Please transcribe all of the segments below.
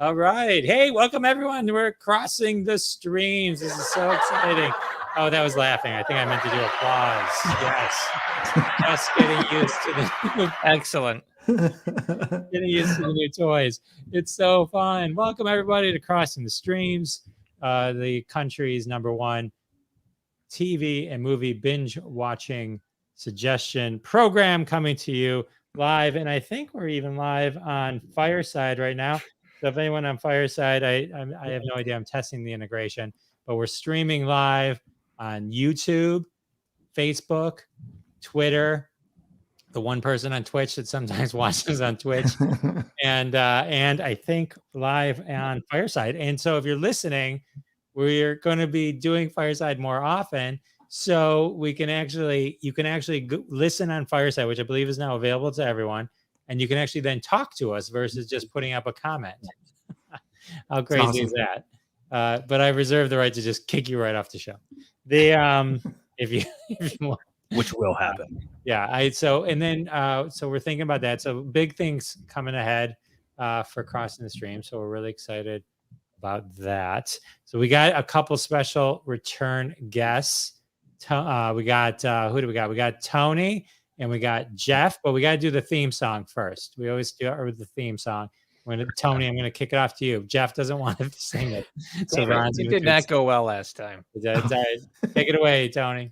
All right. Hey, welcome everyone. We're crossing the streams. This is so exciting. Oh, that was laughing. I think I meant to do applause. Yes. Just getting used to the excellent. Getting used to the new toys. It's so fun. Welcome everybody to Crossing the Streams, the country's #1 TV and movie binge watching suggestion program, coming to you live. And I think we're even live on Fireside right now. So if anyone on Fireside, I have no idea. I'm testing the integration, but we're streaming live on YouTube, Facebook, Twitter, the one person on Twitch that sometimes watches on Twitch, and I think live on Fireside. And so if you're listening, we're going to be doing Fireside more often, so you can actually listen on Fireside, which I believe is now available to everyone, and you can actually then talk to us versus just putting up a comment. How crazy is that? But I reserve the right to just kick you right off the show. If you want. Which will happen. So we're thinking about that. So big things coming ahead for Crossing the Stream. So we're really excited about that. So we got a couple special return guests. We got who do we got? We got Tony and we got Jeff, but we got to do the theme song first. We always do it with the theme song. Tony, I'm going to kick it off to you. Jeff doesn't want to sing it. So it did not go well last time. Take it away, Tony.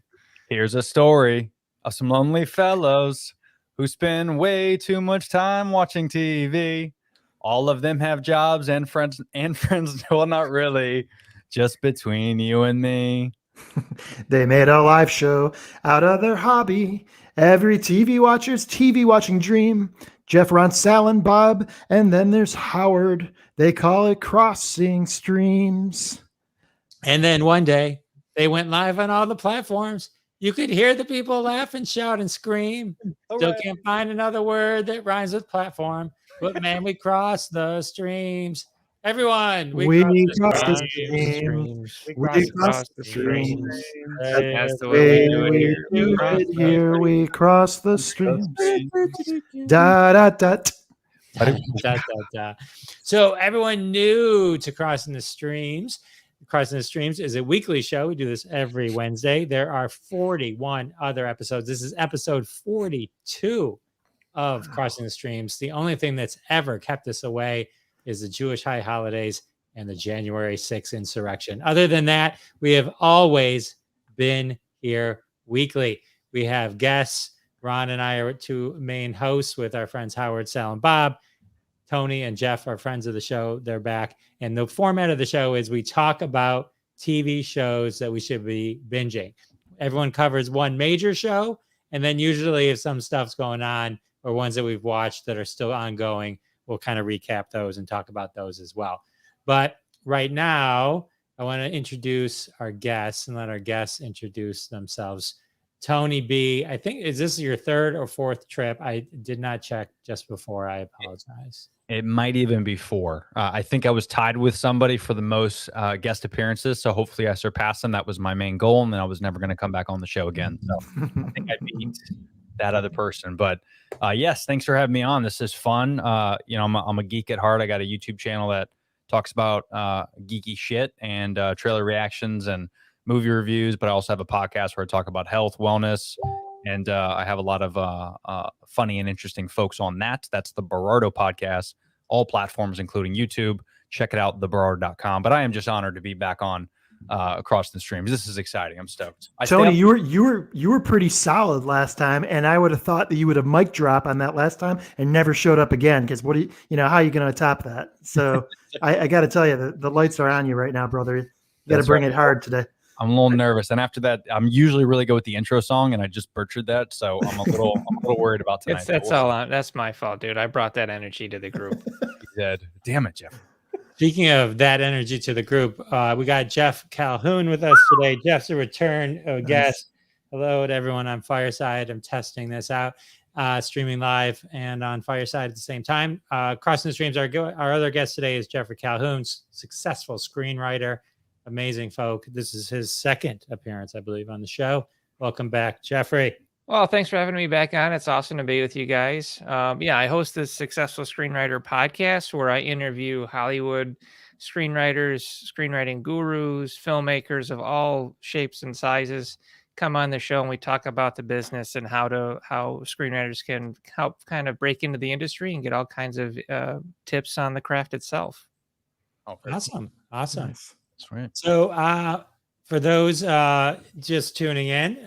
Here's a story of some lonely fellows who spend way too much time watching TV. All of them have jobs and friends. Well, not really. Just between you and me. They made a live show out of their hobby. Every TV watcher's TV watching dream. Jeff, Ron, Sal, and Bob. And then there's Howard. They call it Crossing Streams. And then one day they went live on all the platforms. You could hear the people laugh and shout and scream. Still can't find another word that rhymes with platform. But man, we cross the streams. Everyone, we cross the streams. We cross the streams. That's the way we do it here. We cross the streams. Da da da. Da, da, da. So everyone new to Crossing the Streams. Crossing the Streams is a weekly show. We do this every Wednesday. There are 41 other episodes. This is episode 42 of Crossing the Streams. The only thing that's ever kept us away is the Jewish high holidays and the January 6th insurrection. Other than that, we have always been here weekly. We have guests. Ron and I are two main hosts with our friends Howard, Sal, and Bob. Tony and Jeff are friends of the show. They're back. And the format of the show is we talk about TV shows that we should be binging. Everyone covers one major show. And then usually if some stuff's going on or ones that we've watched that are still ongoing, we'll kind of recap those and talk about those as well. But right now, I want to introduce our guests and let our guests introduce themselves. Tony B, I think, is this your third or fourth trip? I did not check just before. I apologize. It might even be 4. I think I was tied with somebody for the most guest appearances. So hopefully I surpassed them. That was my main goal. And then I was never going to come back on the show again. So I think I beat that other person. But yes, thanks for having me on. This is fun. I'm a geek at heart. I got a YouTube channel that talks about geeky shit and trailer reactions and movie reviews. But I also have a podcast where I talk about health, wellness. And I have a lot of funny and interesting folks on that. That's the Berardo podcast, all platforms, including YouTube. Check it out, theberardo.com. But I am just honored to be back on Across the Streams. This is exciting. I'm stoked. Tony, you were pretty solid last time, and I would have thought that you would have mic drop on that last time and never showed up again. Because how are you going to top that? So I got to tell you, the lights are on you right now, brother. You got to bring it hard today. I'm a little nervous, and after that, I'm usually really good with the intro song, and I just butchered that, so I'm a little worried about tonight. That's my fault, dude. I brought that energy to the group. You did. Damn it, Jeff. Speaking of that energy to the group, we got Jeff Calhoun with us today. Jeff's a return guest. Hello to everyone on Fireside. I'm testing this out, streaming live and on Fireside at the same time. Crossing the Streams, our other guest today is Geoffrey Calhoun, successful screenwriter. Amazing folk. This is his second appearance, I believe, on the show. Welcome back, Geoffrey. Well, thanks for having me back on. It's awesome to be with you guys. Yeah, I host this Successful Screenwriter podcast where I interview Hollywood screenwriters, screenwriting gurus, filmmakers of all shapes and sizes. Come on the show and we talk about the business and how screenwriters can help kind of break into the industry and get all kinds of tips on the craft itself. Oh, Awesome. Nice. sweet. So for those just tuning in,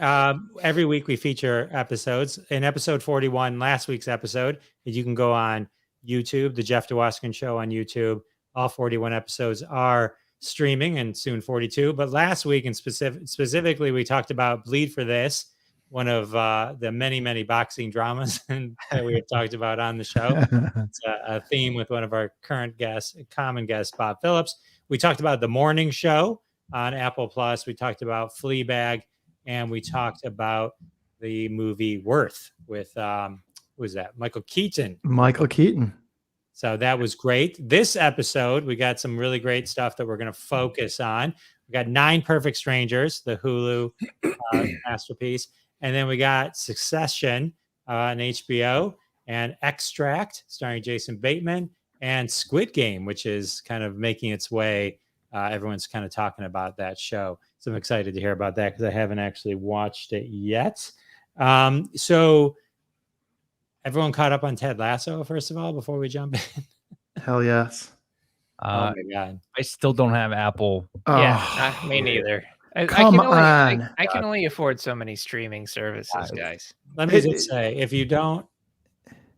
every week we feature episodes. In episode 41, last week's episode, you can go on YouTube, the Jeff Dwoskin Show on YouTube. All 41 episodes are streaming and soon 42. But last week, and specifically, we talked about Bleed for This, one of the many, many boxing dramas that we have talked about on the show. It's a theme with one of our current guests, common guest, Bob Phillips. We talked about The Morning Show on Apple Plus. We talked about Fleabag, and we talked about the movie Worth with who was that? Michael Keaton. Michael Keaton. So that was great. This episode, we got some really great stuff that we're going to focus on. We got 9 Perfect Strangers, the Hulu masterpiece, and then we got Succession on HBO, and Extract starring Jason Bateman, and Squid Game, which is kind of making its way. Everyone's kind of talking about that show. So I'm excited to hear about that because I haven't actually watched it yet. So everyone caught up on Ted Lasso, first of all, before we jump in? Hell yes. Oh my God. I still don't have Apple. Yeah, me neither. I can only afford so many streaming services, guys. Let me just say, if you don't,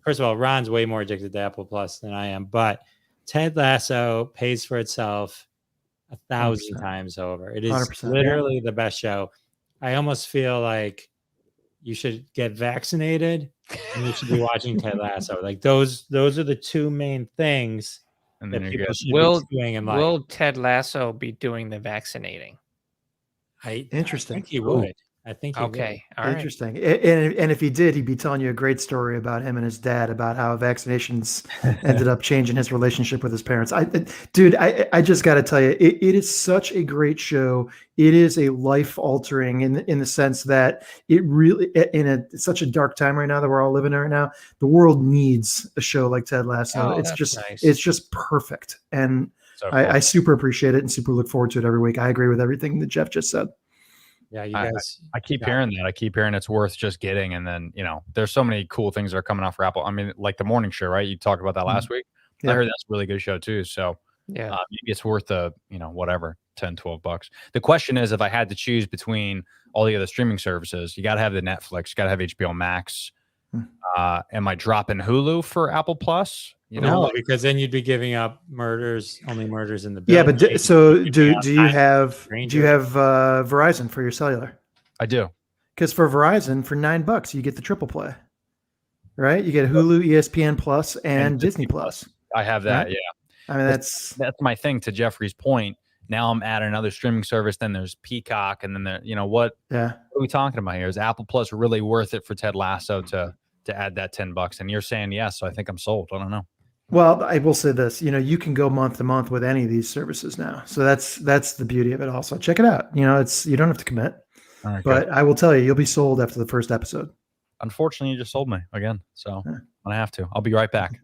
first of all, Ron's way more addicted to Apple Plus than I am, but Ted Lasso pays for itself 1,000 times over. It is 100%, literally the best show. I almost feel like you should get vaccinated and you should be watching Ted Lasso. Like those are the 2 main things And that then people you're should Will- be doing in life. Will Ted Lasso be doing the vaccinating? I Interesting. think he would. I think he Okay, all right. Interesting. And if he did, he'd be telling you a great story about him and his dad, about how vaccinations ended up changing his relationship with his parents. I just got to tell you, it is such a great show. It is a life altering in the sense that it really, such a dark time right now that we're all living in right now, the world needs a show like Ted Lasso. Oh, it's that's just, nice. it's just perfect. And so cool. I super appreciate it and super look forward to it every week. I agree with everything that Jeff just said. Yeah, you guys. I keep hearing that. I keep hearing it's worth just getting. And then, there's so many cool things that are coming out for Apple. I mean, like the morning show, right? You talked about that last week. Yeah. I heard that's a really good show too. So Yeah. maybe it's worth whatever, $10-12. The question is, if I had to choose between all the other streaming services, you got to have the Netflix, you got to have HBO Max. Am I dropping Hulu for Apple Plus? No, because then you'd be giving up only murders in the Yeah, building. but do you have Verizon for your cellular? I do. Because for Verizon, for $9, you get the triple play, right? You get Hulu, ESPN Plus, and Disney Plus. I have that. Right? Yeah. I mean, that's my thing. To Geoffrey's point, now I'm adding another streaming service. Then there's Peacock, and then what are we talking about here? Is Apple Plus really worth it for Ted Lasso to add that $10? And you're saying yes, so I think I'm sold. I don't know. Well, I will say this, you can go month to month with any of these services now. So that's the beauty of it also. Check it out. You don't have to commit. All right, but good. I will tell you, you'll be sold after the first episode. Unfortunately, you just sold me again. So I have to. I'll be right back.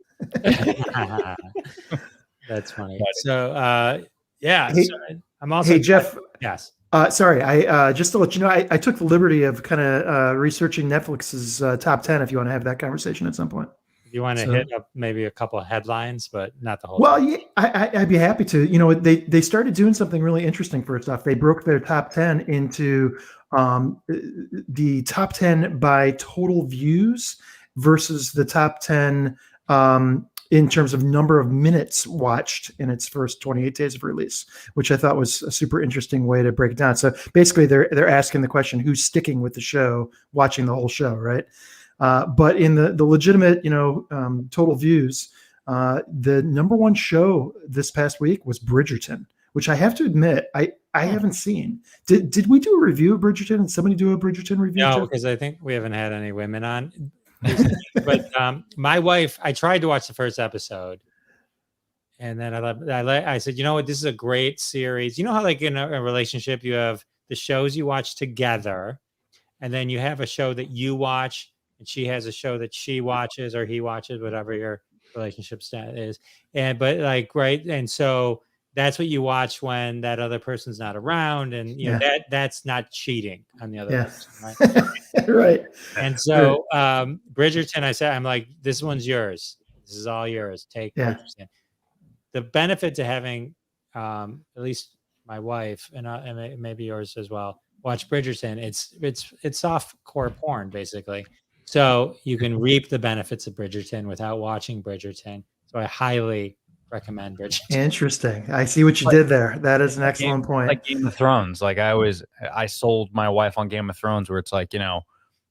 That's funny. So Hey, so I'm also Jeff. Yes. Sorry, I just to let you know, I took the liberty of kind of researching Netflix's top 10 if you want to have that conversation at some point. You want to hit up maybe a couple of headlines, but not the whole Well, thing. yeah, I'd be happy to. They started doing something really interesting for stuff. They broke their top 10 into the top 10 by total views versus the top 10 in terms of number of minutes watched in its first 28 days of release, which I thought was a super interesting way to break it down. So basically, they're asking the question, who's sticking with the show, watching the whole show, right? But in the legitimate, total views, the number one show this past week was Bridgerton, which I have to admit I haven't seen. Did we do a review of Bridgerton? Did somebody do a Bridgerton review? No, because I think we haven't had any women on. But my wife, I tried to watch the first episode, and then I said, you know what, this is a great series. You know how like in a relationship you have the shows you watch together, and then you have a show that you watch, and she has a show that she watches or he watches, whatever your relationship stat is. But like, right, and so that's what you watch when that other person's not around, and you know that's not cheating on the other person, right? Right. And so Bridgerton, I'm like, this one's yours. This is all yours. Take Bridgerton. The benefit to having at least my wife and maybe yours as well watch Bridgerton, it's soft core porn basically. So you can reap the benefits of Bridgerton without watching Bridgerton. So I highly recommend Bridgerton. Interesting. I see what you did there. That is an excellent point. Like Game of Thrones. Like I sold my wife on Game of Thrones, where it's like, you know,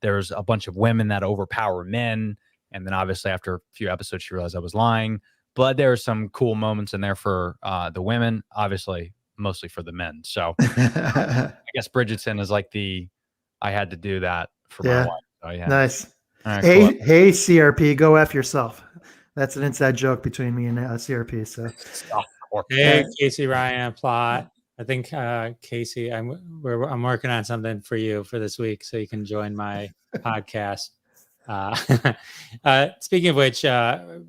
there's a bunch of women that overpower men. And then obviously after a few episodes, she realized I was lying. But there are some cool moments in there for the women, obviously, mostly for the men. So I guess Bridgerton is like I had to do that for my wife. So, yeah. Nice. Right, hey, cool. hey, CRP, go F yourself. That's an inside joke between me and CRP. So, hey, Casey Ryan, plot. I think Casey, I'm working on something for you for this week, so you can join my podcast. Speaking of which, my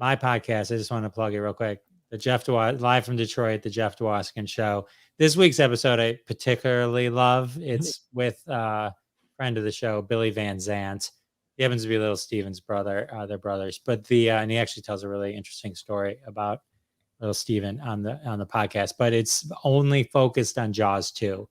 podcast, I just want to plug it real quick. Live from Detroit, the Jeff Dwoskin Show. This week's episode I particularly love. It's with friend of the show, Billy Van Zant. He happens to be Little Steven's brother. They're brothers, but and he actually tells a really interesting story about Little Steven on the podcast. But it's only focused on Jaws 2.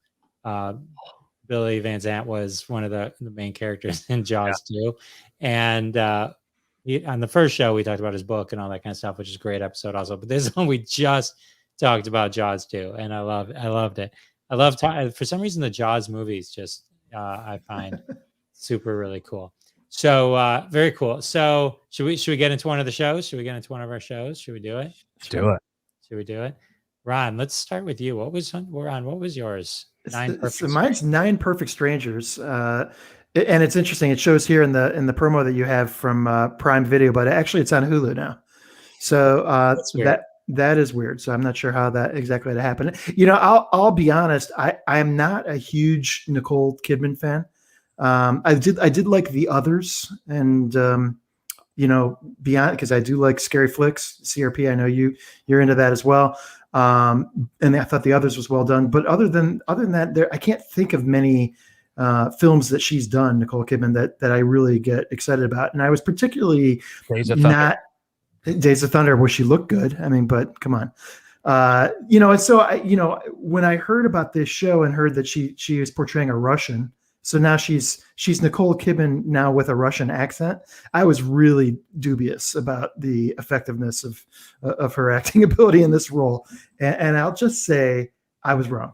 Billy Van Zant was one of the main characters in Jaws 2, and on the first show we talked about his book and all that kind of stuff, which is a great episode also. But this one we just talked about Jaws 2, and I loved it. I love for some reason the Jaws movies just I find super really cool. So very cool. So should we get into one of the shows? Should we get into one of our shows? Should we do it? Do it. Should we do it? Ron, let's start with you. What was yours? Mine's 9 Perfect Strangers. And it's interesting. It shows here in the promo that you have from Prime Video, but actually it's on Hulu now. So that is weird. So I'm not sure how that exactly happened. You know, I'll be honest. I'm not a huge Nicole Kidman fan. I did like The Others, and you know, beyond, because I do like scary flicks. CRP, I know you're into that as well. And I thought The Others was well done. But other than that, I can't think of many films that she's done, Nicole Kidman, that I really get excited about. And I was particularly not Days of Thunder, where she looked good. I mean, but come on. You know, and so when I heard about this show and heard that she is portraying a Russian, so now she's Nicole Kidman now with a Russian accent, I was really dubious about the effectiveness of her acting ability in this role. And I'll just say I was wrong.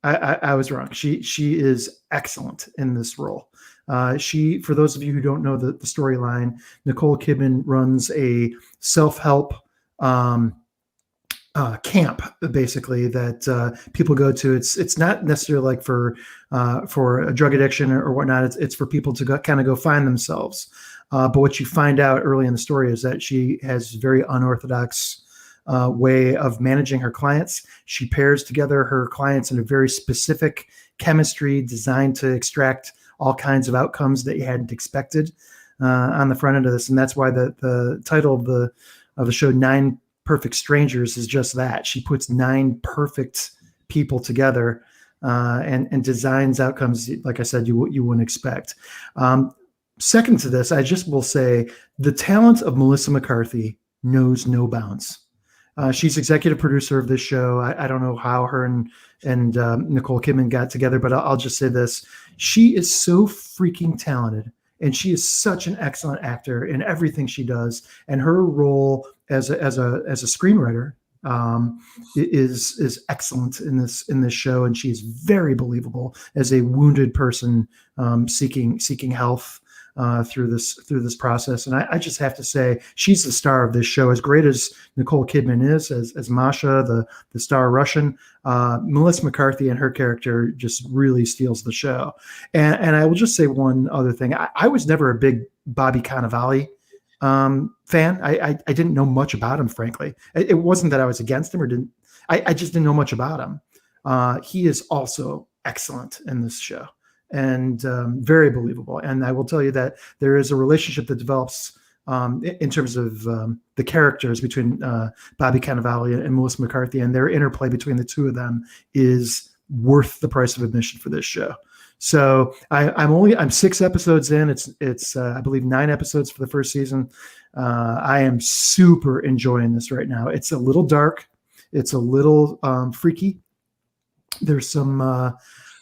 I was wrong. She is excellent in this role. For those of you who don't know the storyline, Nicole Kidman runs a self-help camp, basically, that people go to. It's not necessarily like for a drug addiction or whatnot. It's for people to go find themselves. But what you find out early in the story is that she has very unorthodox way of managing her clients. She pairs together her clients in a very specific chemistry designed to extract all kinds of outcomes that you hadn't expected on the front end of this. And that's why the title of the show, 9 Perfect Strangers, is just that. She puts 9 perfect people together and designs outcomes, like I said, you wouldn't expect. Second to this, I just will say the talent of Melissa McCarthy knows no bounds. She's executive producer of this show. I don't know how her and Nicole Kidman got together, but I'll just say this. She is so freaking talented, and she is such an excellent actor in everything she does. And her role as a screenwriter is excellent in this show, and she's very believable as a wounded person seeking health through this process. And I just have to say, she's the star of this show. As great as Nicole Kidman is as Masha, the star Russian, Melissa McCarthy and her character just really steals the show. And I will just say one other thing. I was never a big Bobby Cannavale fan. I didn't know much about him, frankly. It wasn't that I was against him I just didn't know much about him. He is also excellent in this show, and very believable. And I will tell you that there is a relationship that develops in terms of the characters between Bobby Cannavale and Melissa McCarthy, and their interplay between the two of them is worth the price of admission for this show. So I'm 6 episodes in. It's I believe 9 episodes for the first season. I am super enjoying this right now. It's a little dark. It's a little freaky. There's some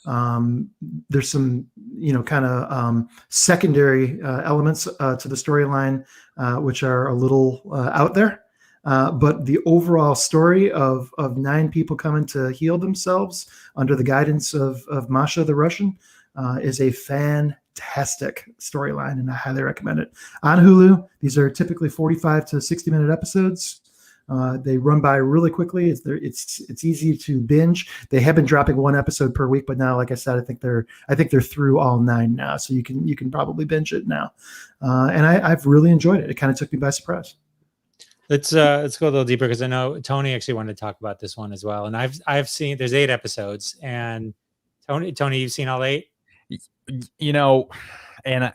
kind of secondary elements to the storyline, which are a little out there. But the overall story of 9 people coming to heal themselves under the guidance of Masha the Russian is a fantastic storyline, and I highly recommend it. On Hulu, these are typically 45 to 60-minute episodes. They run by really quickly. It's easy to binge. They have been dropping 1 episode per week, but now, like I said, I think they're through all 9 now, so you can probably binge it now. And I've really enjoyed it. It kind of took me by surprise. Let's go a little deeper, because I know Tony actually wanted to talk about this one as well. And I've seen, there's 8 episodes, and Tony, you've seen all 8? You know, and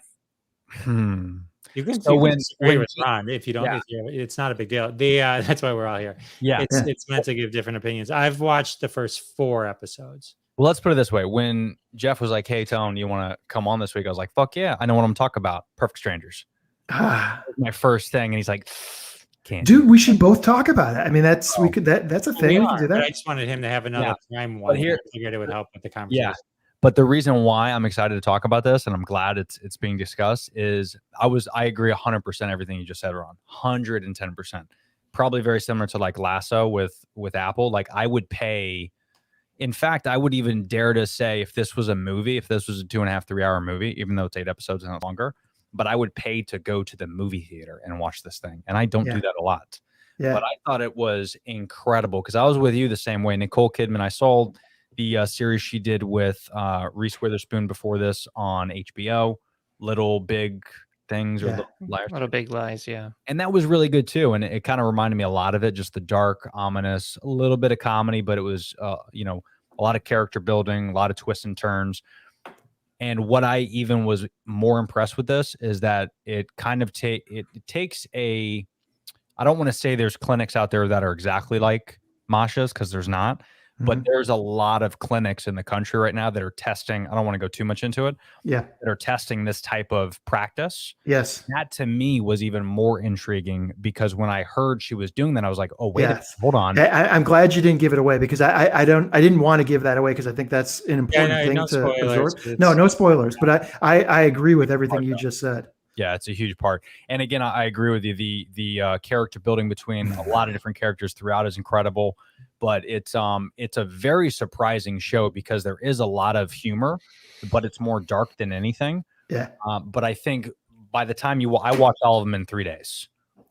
you can disagree with Ron if you don't. Yeah. It's not a big deal. That's why we're all here. Yeah, it's meant to give different opinions. I've watched the first 4 episodes. Well, let's put it this way: when Jeff was like, "Hey, Tone, you want to come on this week?" I was like, "Fuck yeah, I know what I'm talking about. Perfect Strangers." My first thing, and he's like, "Can't." Dude, we should both talk about it. I mean, that's a thing. We can do that. I just wanted him to have another prime one. But I figured it would help with the conversation. Yeah. But the reason why I'm excited to talk about this, and I'm glad it's being discussed, is I agree 100% everything you just said, Ron. 110%. Probably very similar to like Lasso with Apple. Like I would pay. In fact, I would even dare to say if this was a movie, if this was a 2.5, 3 hour movie, even though it's 8 episodes and not longer, but I would pay to go to the movie theater and watch this thing. And I don't do that a lot. Yeah. But I thought it was incredible because I was with you the same way. Nicole Kidman, I saw the series she did with Reese Witherspoon before this on HBO, Little Big Things or Little Big Lies, yeah. And that was really good too. And it kind of reminded me a lot of it, just the dark, ominous, a little bit of comedy, but it was, a lot of character building, a lot of twists and turns. And what I even was more impressed with this is that it kind of it takes I don't want to say there's clinics out there that are exactly like Masha's, because there's not. But there's a lot of clinics in the country right now that are testing. I don't want to go too much into it. Yeah. That are testing this type of practice. Yes. That to me was even more intriguing because when I heard she was doing that, I was like, oh, wait, hold on. I'm glad you didn't give it away because I didn't want to give that away because I think that's an important thing to absorb. No spoilers. But I agree with everything you just said. Yeah, it's a huge part. And again, I agree with you. The character building between a lot of different characters throughout is incredible. But it's a very surprising show because there is a lot of humor, but it's more dark than anything. Yeah. But I think by the time I watched all of them in 3 days.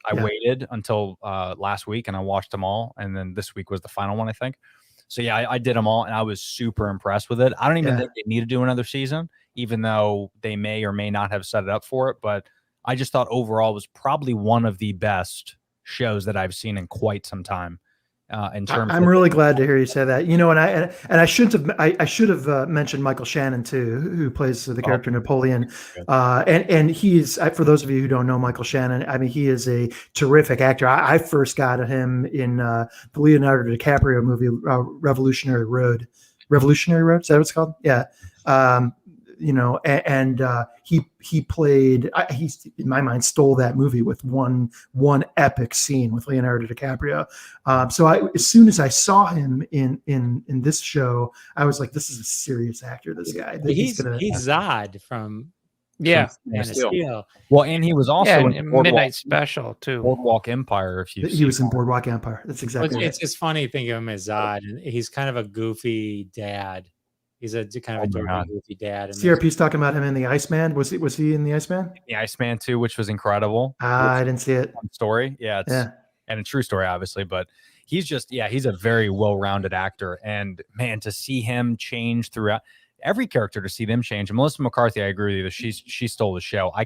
I waited until last week and I watched them all. And then this week was the final one, I think. So yeah, I did them all and I was super impressed with it. I don't even think they need to do another season, even though they may or may not have set it up for it. But I just thought overall it was probably one of the best shows that I've seen in quite some time. I'm really glad to hear you say that. And I should have mentioned Michael Shannon too, who plays the character Napoleon. And he's, for those of you who don't know Michael Shannon, I mean, he is a terrific actor. I first got him in the Leonardo DiCaprio movie Revolutionary Road. Revolutionary Road, is that what it's called? Yeah. He played. He, in my mind, stole that movie with one epic scene with Leonardo DiCaprio. So as soon as I saw him in this show, I was like, "This is a serious actor. This guy. He's Zod from Man of Steel." Well, and he was also in Midnight Special too. Boardwalk Empire. He was in Boardwalk Empire. That's exactly. It's just funny thinking of him as Zod, and he's kind of a goofy dad. He's a kind of a goofy dad. CRP's talking about him in The Iceman. Was he in The Iceman? The Iceman too, which was incredible. I didn't see it. Story, and a true story, obviously. But he's a very well-rounded actor, and man, to see him change throughout every character, to see them change. And Melissa McCarthy, I agree with you. She stole the show. I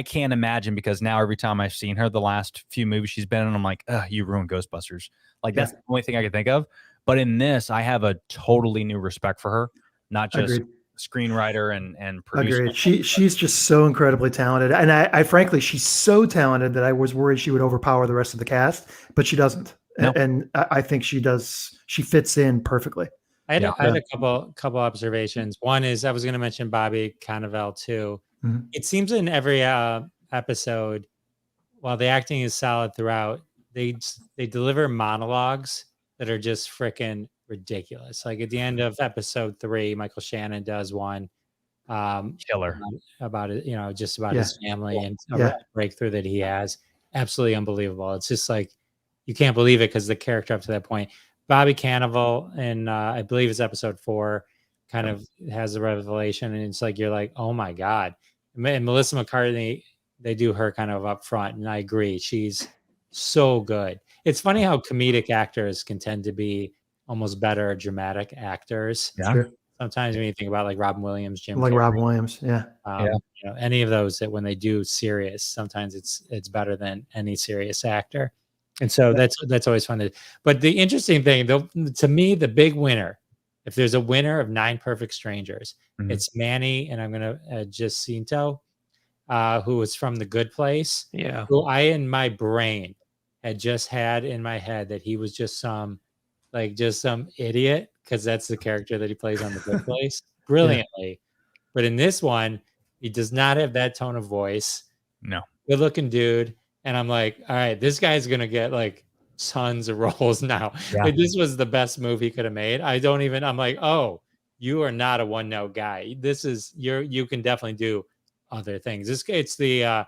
can't imagine because now every time I've seen her, the last few movies she's been in, I'm like, you ruined Ghostbusters. Like that's the only thing I can think of. But in this, I have a totally new respect for her. not just Agreed. screenwriter and producer. Agreed. She's just so incredibly talented, and I frankly, she's so talented that I was worried she would overpower the rest of the cast, but she doesn't. No. And I think she does. She fits in perfectly. I had a couple observations. One is I was going to mention Bobby Cannavale too. Mhm. It seems in every episode, while the acting is solid throughout, they deliver monologues that are just freaking ridiculous. Like at the end of episode 3, Michael Shannon does one Killer. about it, just about Yeah. his family and Yeah. a breakthrough that he has. Absolutely unbelievable. It's just like you can't believe it because the character up to that point. Bobby Cannavale and I believe it's episode 4 kind of has a revelation, and it's like you're like, oh my god. And Melissa McCarthy, they do her kind of up front, and I agree, she's so good. It's funny how comedic actors can tend to be almost better dramatic actors. Yeah. Sure. Sometimes when you think about like Robin Williams, Jim Like Carrey, Robin Williams. Yeah. any of those that when they do serious, sometimes it's better than any serious actor. And so that's always fun. But the interesting thing, though, to me, the big winner, if there's a winner of 9 Perfect Strangers, Mhm. it's Manny, and I'm going to Jacinto, who was from The Good Place. Yeah. Who I, in my brain, had just had in my head that he was just some idiot, because that's the character that he plays on The Good Place brilliantly. But in this one, he does not have that tone of voice. No. Good looking dude. And I'm like, all right, this guy's going to get like tons of roles now. Yeah. Like, this was the best move he could have made. I'm like, oh, you are not a one note guy. This is you can definitely do other things. It's the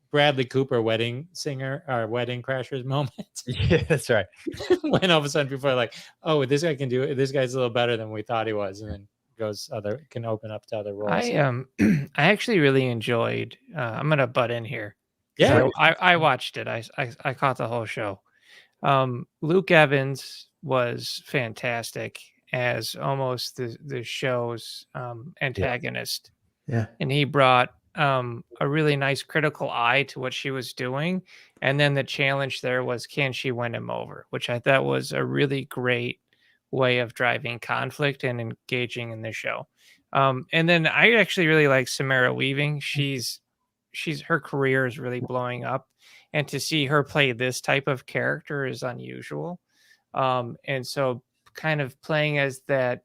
Bradley Cooper wedding singer or wedding crashers moment. Yeah, that's right. When all of a sudden people are like, oh, this guy can do it. This guy's a little better than we thought he was. And then can open up to other roles. I actually really enjoyed, I'm going to butt in here. Yeah. So I watched it. I caught the whole show. Luke Evans was fantastic as almost the show's antagonist. Yeah. And he brought a really nice critical eye to what she was doing. And then the challenge there was, can she win him over? Which I thought was a really great way of driving conflict and engaging in the show. And then I actually really like Samara Weaving. Her career is really blowing up, and to see her play this type of character is unusual. And so kind of playing as that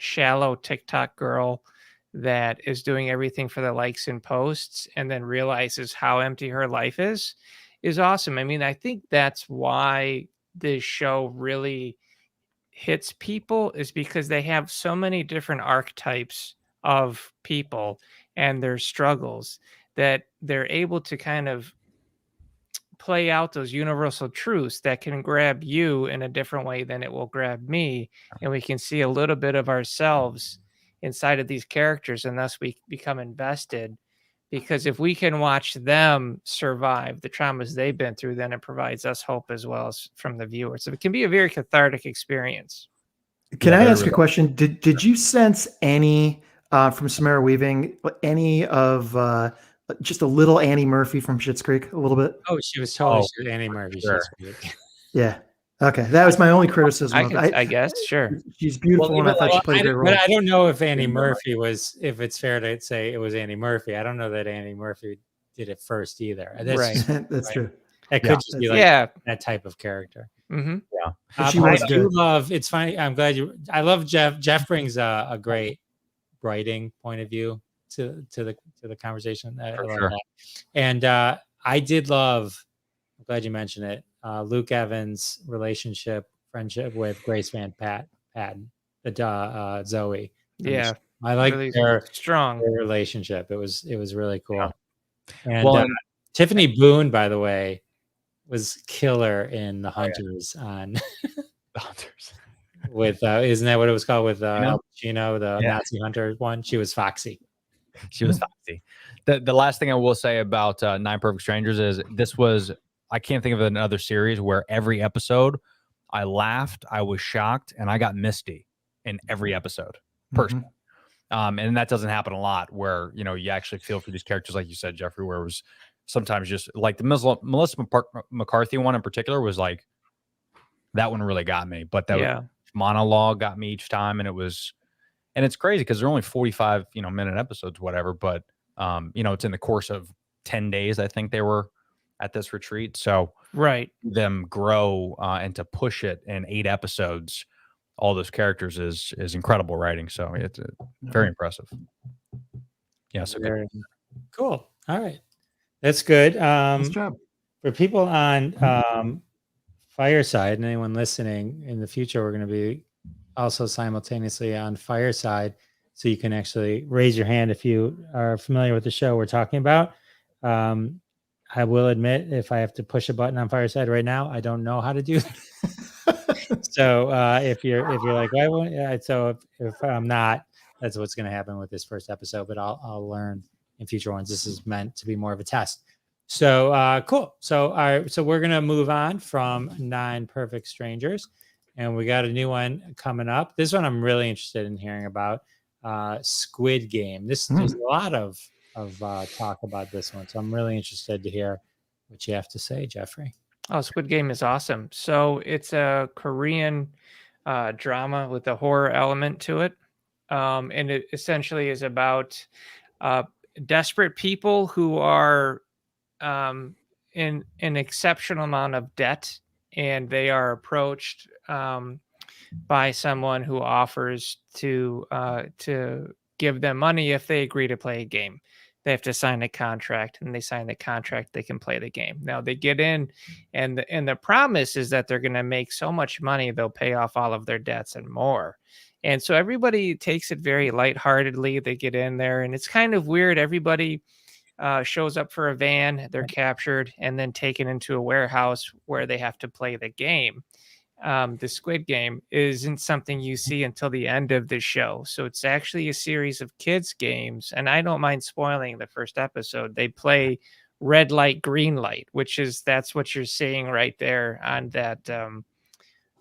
shallow TikTok girl that is doing everything for the likes and posts and then realizes how empty her life is awesome. I mean, I think that's why this show really hits people, is because they have so many different archetypes of people and their struggles that they're able to kind of play out those universal truths that can grab you in a different way than it will grab me. And we can see a little bit of ourselves inside of these characters, and thus we become invested, because if we can watch them survive the traumas they've been through, then it provides us hope as well as from the viewer. So it can be a very cathartic experience. Can I ask a question? Did you sense any from Samara Weaving, any of just a little Annie Murphy from Schitt's Creek, a little bit? Oh, she was totally Annie Murphy. Sure. Yeah. Okay. That was my only criticism. I guess. Sure. She's beautiful, and I thought she played a great role. But I don't know if Annie Murphy if it's fair to say it was Annie Murphy. I don't know that Annie Murphy did it first either. Right. That's true. It could just be like that type of character. Mm-hmm. Yeah. She was I good. do love, it's funny. I'm glad I love Jeff. Jeff brings a great writing point of view to the conversation. I love sure. that. And I did love, I'm glad you mentioned it, Luke Evans' friendship with Grace Van Patten, Zoe. Yeah. I like Really their strong relationship. It was really cool. Yeah. And Well, Tiffany Boone, by the way, was killer in The Hunters on The Hunters. with isn't that what it was called with Al Pacino? Pacino, the Nazi Hunter one? She was Foxy. She was foxy. The last thing I will say about 9 Perfect Strangers is I can't think of another series where every episode I laughed, I was shocked, and I got misty in every episode personally. And that doesn't happen a lot, where you actually feel for these characters, like you said, Geoffrey, where it was sometimes just like the Melissa McCarthy one in particular was like, that one really got me. But that monologue got me each time, and it was And it's crazy because they're only 45, minute episodes, whatever. But, it's in the course of 10 days, I think they were at this retreat. So Right. them grow and to push it in 8 episodes, all those characters is incredible writing. So it's very impressive. Yeah. So good. Very cool. All right. That's good. Nice job. For people on Fireside and anyone listening in the future, we're going to be also simultaneously on Fireside. So you can actually raise your hand if you are familiar with the show we're talking about. I will admit, if I have to push a button on Fireside right now, I don't know how to do that. So if you're like, why won't? So if I'm not, that's what's going to happen with this first episode. But I'll learn in future ones. This is meant to be more of a test. So cool. So we're gonna move on from 9 Perfect Strangers, and we got a new one coming up. This one I'm really interested in hearing about. Squid Game. There's a lot of talk about this one, so I'm really interested to hear what you have to say, Geoffrey. Oh, Squid Game is awesome. So it's a Korean drama with a horror element to it, and it essentially is about desperate people who are in an exceptional amount of debt, and they are approached by someone who offers to give them money if they agree to play a game. They have to sign a contract, and they sign the contract, they can play the game. Now they get in, and the promise is that they're going to make so much money they'll pay off all of their debts and more. And so everybody takes it very lightheartedly. They get in there, and it's kind of weird. Everybody shows up for a van, they're captured, and then taken into a warehouse where they have to play the game. The Squid Game isn't something you see until the end of the show. So it's actually a series of kids' games. And I don't mind spoiling the first episode. They play red light, green light, that's what you're seeing right there on that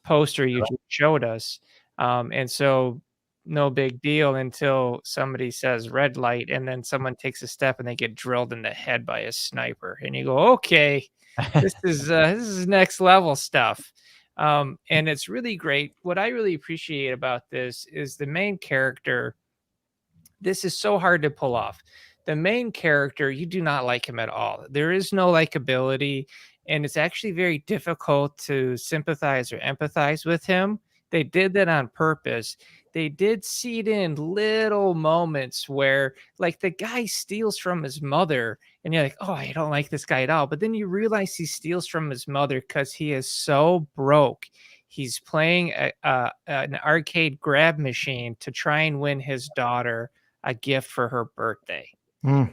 poster you just showed us. And so no big deal until somebody says red light, and then someone takes a step and they get drilled in the head by a sniper. And you go, okay, this is next level stuff. And it's really great. What I really appreciate about this is the main character. This is so hard to pull off. The main character, you do not like him at all. There is no likability, and it's actually very difficult to sympathize or empathize with him. They did that on purpose. They did seed in little moments where, like, the guy steals from his mother, and you're like, oh, I don't like this guy at all. But then you realize he steals from his mother because he is so broke. He's playing an arcade grab machine to try and win his daughter a gift for her birthday.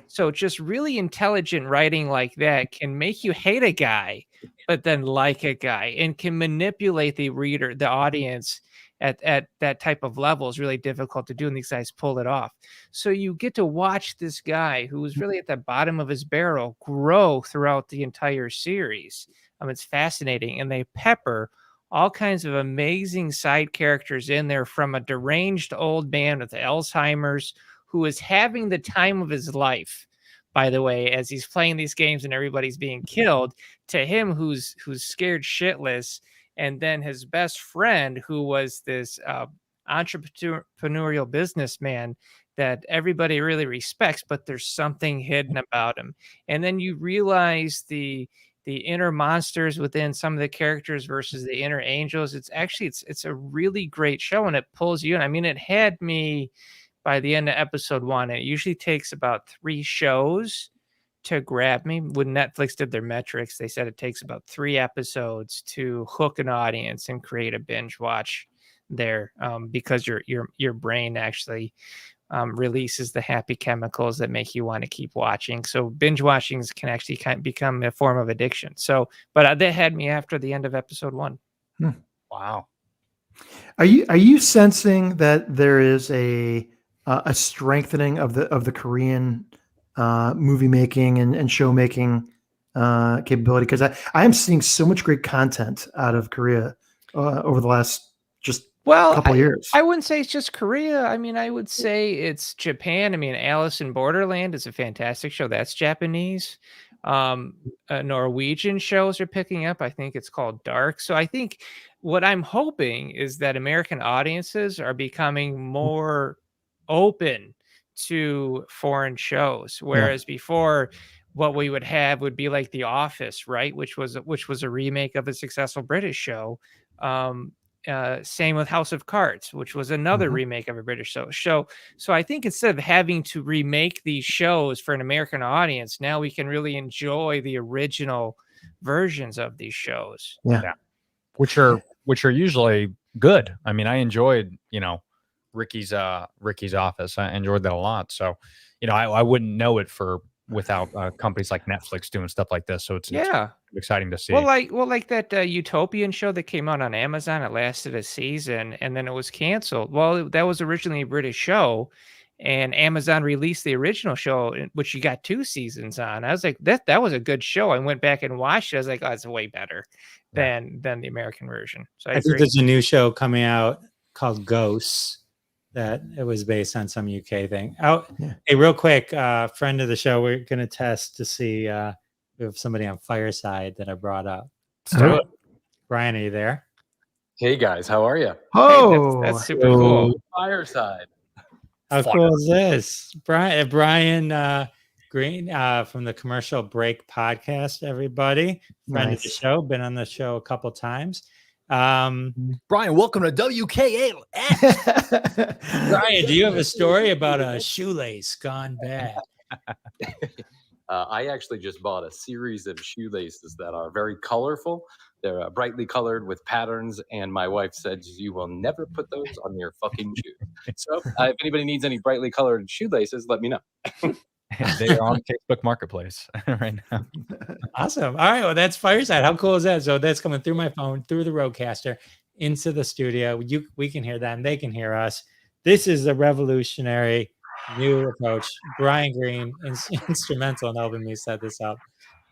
So just really intelligent writing like that can make you hate a guy, but then like a guy, and can manipulate the reader, the audience at that type of level is really difficult to do. And these guys pull it off. So you get to watch this guy who was really at the bottom of his barrel grow throughout the entire series. It's fascinating. And they pepper all kinds of amazing side characters in there, from a deranged old man with Alzheimer's who is having the time of his life, by the way, as he's playing these games and everybody's being killed, to him who's scared shitless, and then his best friend who was this entrepreneurial businessman that everybody really respects, but there's something hidden about him. And then you realize the inner monsters within some of the characters versus the inner angels. It's a really great show, and it pulls you in. I mean, it had me by the end of episode 1. It usually takes about 3 shows to grab me. When Netflix did their metrics, they said it takes about 3 episodes to hook an audience and create a binge watch there, because your brain actually releases the happy chemicals that make you want to keep watching. So binge watching can actually kind of become a form of addiction. So, but that had me after the end of episode 1. Wow. Are you sensing that there is a strengthening of the Korean movie making and show making capability? Because I am seeing so much great content out of Korea over the last couple of years. I wouldn't say it's just Korea. I mean, I would say it's Japan. I mean, Alice in Borderland is a fantastic show. That's Japanese. Norwegian shows are picking up. I think it's called Dark. So I think what I'm hoping is that American audiences are becoming more open to foreign shows, whereas before what we would have would be like The Office, right, which was a remake of a successful British show. Same with House of Cards, which was another remake of a British show. So I think instead of having to remake these shows for an American audience, now we can really enjoy the original versions of these shows. Yeah. Which are usually good. I mean, I enjoyed, Ricky's Office. I enjoyed that a lot. So, I wouldn't know it without companies like Netflix doing stuff like this. So it's exciting to see. Well, like that Utopian show that came out on Amazon, it lasted a season and then it was canceled. Well, that was originally a British show, and Amazon released the original show, which you got 2 seasons on. I was like, that was a good show. I went back and watched it. I was like, oh, it's way better than the American version. So I think there's a new show coming out called Ghosts that it was based on some UK thing. Hey, real quick, friend of the show, we're going to test to see we have somebody on Fireside that I brought up. So, Brian, are you there? Hey guys, how are you? Oh, hey, that's super cool. Fireside. How cool is this? Brian Green from the Commercial Break podcast, everybody. Friend of the show, been on the show a couple times. Brian, welcome to WKA. Brian, do you have a story about a shoelace gone bad? I actually just bought a series of shoelaces that are very colorful. They're brightly colored with patterns, and my wife said, you will never put those on your fucking shoes. So if anybody needs any brightly colored shoelaces, let me know. They are on Facebook Marketplace right now. Awesome. All right. Well, that's Fireside. How cool is that? So that's coming through my phone, through the Rodecaster, into the studio. We can hear them. They can hear us. This is a revolutionary new approach. Brian Green, instrumental in helping me set this up.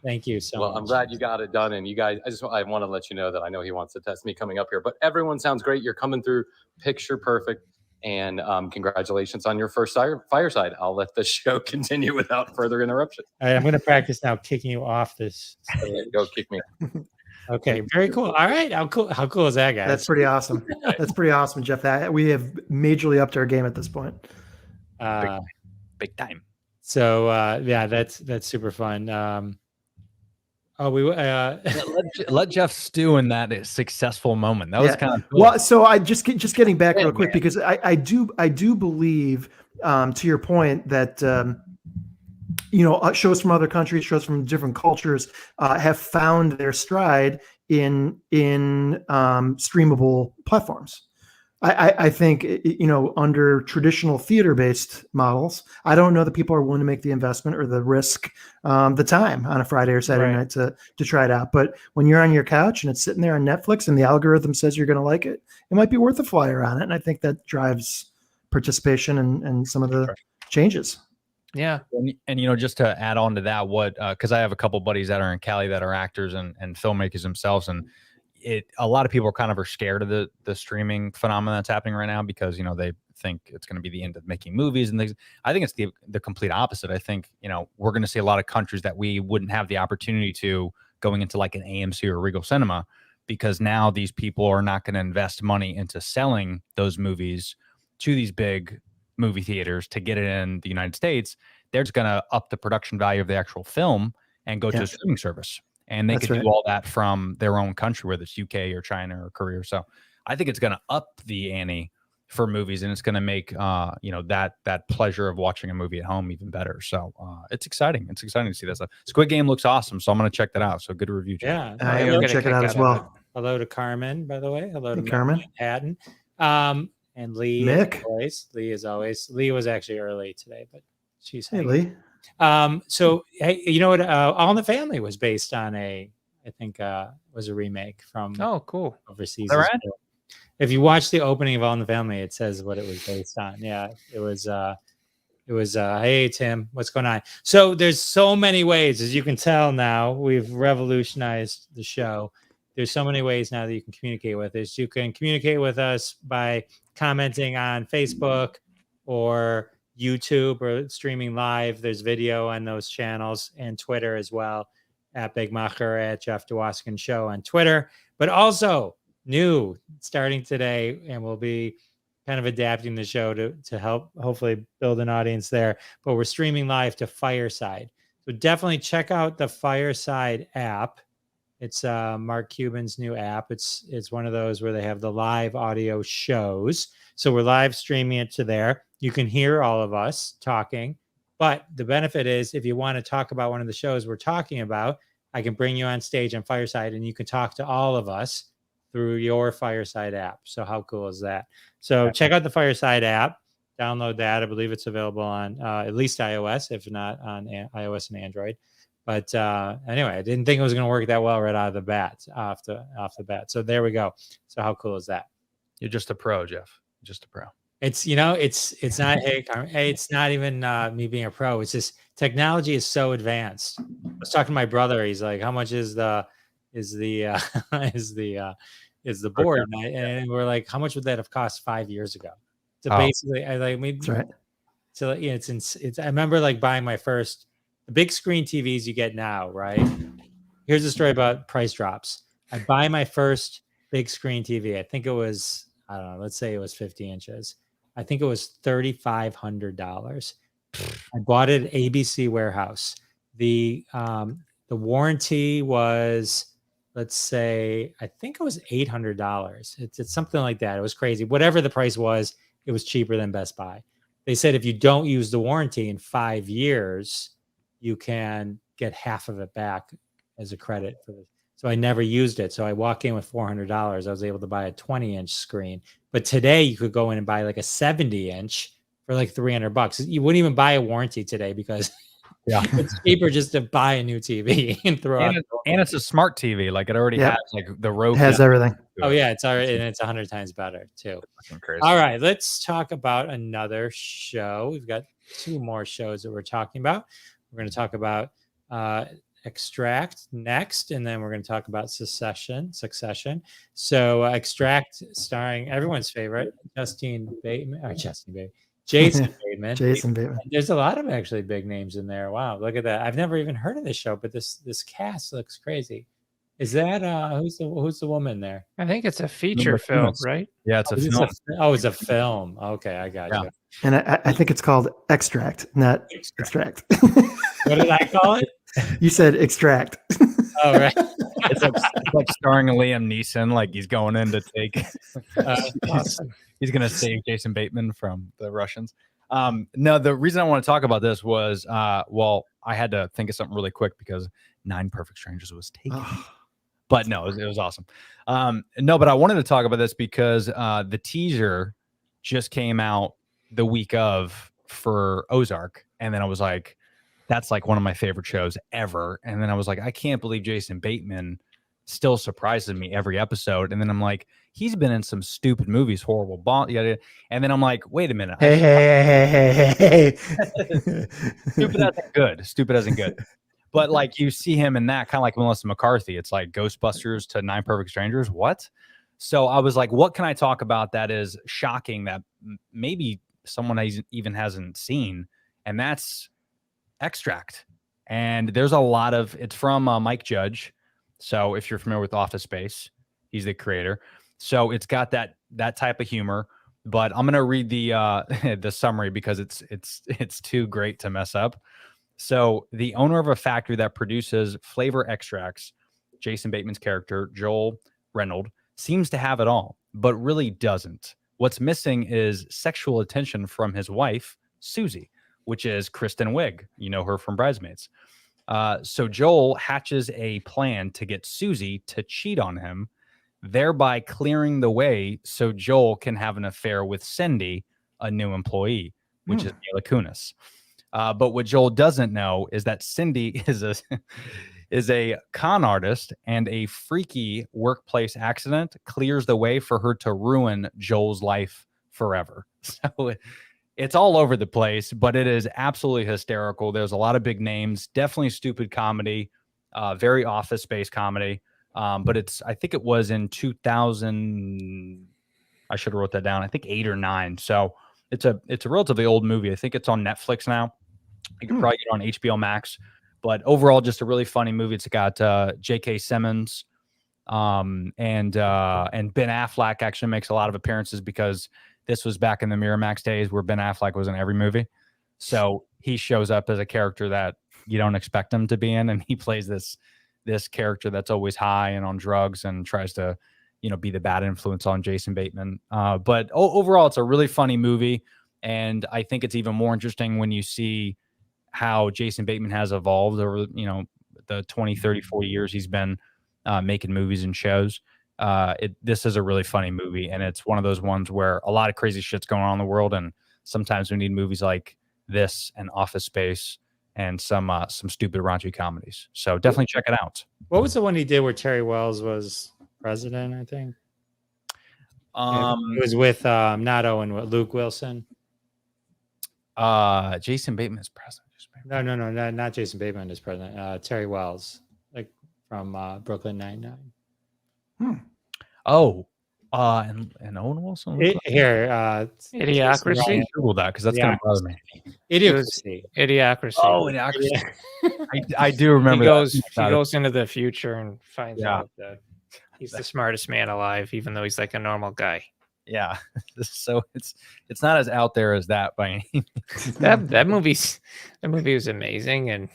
Thank you so much. Well, I'm glad you got it done. And you guys, I want to let you know that I know he wants to test me coming up here, but everyone sounds great. You're coming through picture perfect. And congratulations on your first Fireside. I'll let the show continue without further interruption. All right, I'm going to practice now kicking you off this stage. Go kick me. Okay, very cool. All right, how cool is that, guys? That's pretty awesome. That's pretty awesome, Jeff. We have majorly upped our game at this point. Big time. So yeah, that's super fun. Let Jeff stew in that successful moment. That was kind of cool. Well. So I just getting back real quick, because I do believe, to your point, that shows from other countries, shows from different cultures have found their stride in streamable platforms. I think, under traditional theater-based models, I don't know that people are willing to make the investment or the risk, the time on a Friday or Saturday night to try it out. But when you're on your couch and it's sitting there on Netflix and the algorithm says you're going to like it, it might be worth a flyer on it. And I think that drives participation and some of the changes. Yeah. And just to add on to that, because I have a couple buddies that are in Cali that are actors and filmmakers themselves, and a lot of people are scared of the streaming phenomenon that's happening right now, because they think it's going to be the end of making movies and things. I think it's the complete opposite. I think we're going to see a lot of countries that we wouldn't have the opportunity to going into like an AMC or Regal Cinema, because now these people are not going to invest money into selling those movies to these big movie theaters to get it in the United States. They're just going to up the production value of the actual film and go to a streaming service. And they could do all that from their own country, whether it's UK or China or Korea. So I think it's going to up the ante for movies, and it's going to make that pleasure of watching a movie at home even better. So it's exciting. It's exciting to see that stuff. Squid Game looks awesome, so I'm going to check that out. So good review, Jeff. Yeah, I'm going to check it out as well. Hello to Carmen, by the way. Hello to Carmen, Manhattan, and Lee. Mick. Lee is always. Lee was actually early today, but she's Lee. So hey, you know what? All in the Family was based on was a remake from cool overseas. If you watch the opening of All in the Family, it says what it was based on. Yeah, it was hey Tim, what's going on? So there's so many ways, as you can tell now, we've revolutionized the show. There's so many ways now that you can communicate with us. You can communicate with us by commenting on Facebook or YouTube or streaming live. There's video on those channels, and Twitter as well, at Big Macher, at Jeff Dwoskin Show on Twitter. But also new starting today, and will be kind of adapting the show to help hopefully build an audience there. But we're streaming live to Fireside. So definitely check out the Fireside app. It's Mark Cuban's new app. It's one of those where they have the live audio shows. So we're live streaming it to there. You can hear all of us talking. But the benefit is if you want to talk about one of the shows we're talking about, I can bring you on stage on Fireside and you can talk to all of us through your Fireside app. So how cool is that? So check out the Fireside app. Download that. I believe it's available on at least iOS, if not on iOS and Android. But anyway, I didn't think it was going to work that well right out of the bat, off the bat. So there we go. So how cool is that? You're just a pro, Jeff. Just a pro. It's it's not it's not even me being a pro. It's just technology is so advanced. I was talking to my brother. He's like, "How much is the board?" And we're like, "How much would that have cost 5 years ago?" So basically, That's right. So yeah, it's. I remember like buying my first big screen TVs you get now, right? Here's a story about price drops. I buy my first big screen TV. I think it was, I don't know, let's say it was 50 inches. I think it was $3,500. I bought it at ABC Warehouse. The warranty was, let's say, I think it was $800. It's something like that. It was crazy. Whatever the price was, it was cheaper than Best Buy. They said if you don't use the warranty in 5 years, you can get half of it back as a credit for this. So I never used it. So I walk in with $400. I was able to buy a 20-inch screen. But today you could go in and buy like a 70-inch for like $300. You wouldn't even buy a warranty today because it's cheaper just to buy a new TV and throw it. And it's a smart TV. Like it already has like the Roku. It has everything. Oh yeah, it's already, and it's 100 times better too. All right, let's talk about another show. We've got 2 more shows that we're talking about. We're going to talk about Extract next, and then we're going to talk about Succession. So Extract, starring everyone's favorite Jason Bateman. Jason Bateman. There's a lot of actually big names in there. Wow, look at that! I've never even heard of this show, but this cast looks crazy. Is that who's the woman there? I think it's a feature film, right? Yeah, it's a film. It's a film. Okay, I got you. And I think it's called Extract, not Extract. What did I call it? You said Extract. Oh, right. It's like starring Liam Neeson, like he's going in to take. He's going to save Jason Bateman from the Russians. No, the reason I want to talk about this was, well, I had to think of something really quick because 9 Perfect Strangers was taken. But no, it was awesome. No, but I wanted to talk about this because the teaser just came out the week of for Ozark. And then I was like, that's like one of my favorite shows ever. And then I was like, I can't believe Jason Bateman still surprises me every episode. And then I'm like, he's been in some stupid movies, horrible bomb. And then I'm like, wait a minute. Hey. Stupid isn't good. But like you see him in that, kind of like Melissa McCarthy. It's like Ghostbusters to 9 Perfect Strangers. What? So I was like, what can I talk about that is shocking that maybe someone even hasn't seen? And that's Extract. And there's a lot of, it's from Mike Judge. So if you're familiar with Office Space, he's the creator. So it's got that type of humor. But I'm gonna read the summary because it's too great to mess up. So the owner of a factory that produces flavor extracts, Jason Bateman's character, Joel Reynolds, seems to have it all, but really doesn't. What's missing is sexual attention from his wife, Susie, which is Kristen Wiig. You know her from Bridesmaids. So Joel hatches a plan to get Susie to cheat on him, thereby clearing the way so Joel can have an affair with Cindy, a new employee, which is Mila Kunis. But what Joel doesn't know is that Cindy is a con artist, and a freaky workplace accident clears the way for her to ruin Joel's life forever. So it's all over the place, but it is absolutely hysterical. There's a lot of big names, definitely stupid comedy, very Office Space comedy. But I think it was in 2000. I should have wrote that down. I think 8 or 9. So it's a relatively old movie. I think it's on Netflix now. You can probably get it on HBO Max. But overall, just a really funny movie. It's got J.K. Simmons and Ben Affleck actually makes a lot of appearances because this was back in the Miramax days where Ben Affleck was in every movie. So he shows up as a character that you don't expect him to be in, and he plays this character that's always high and on drugs and tries to, be the bad influence on Jason Bateman. But overall, it's a really funny movie, and I think it's even more interesting when you see how Jason Bateman has evolved over, the 20, 30, 40 years he's been making movies and shows. This is a really funny movie, and it's one of those ones where a lot of crazy shit's going on in the world, and sometimes we need movies like this and Office Space and some stupid raunchy comedies. So definitely check it out. What was the one he did where Terry Wells was president? I think it was with not Owen, Luke Wilson. Jason Bateman is president. No, not Jason Bateman is president. Terry Wells, like from Brooklyn Nine-Nine. Oh, and Owen Wilson. Idiocracy. Google that because that's gonna bother me. Idiocracy. Idiocracy. Oh, Idiocracy. I do remember. He goes into the future and finds out that he's the smartest man alive, even though he's like a normal guy. Yeah, so it's not as out there as that by any means. that movie was amazing and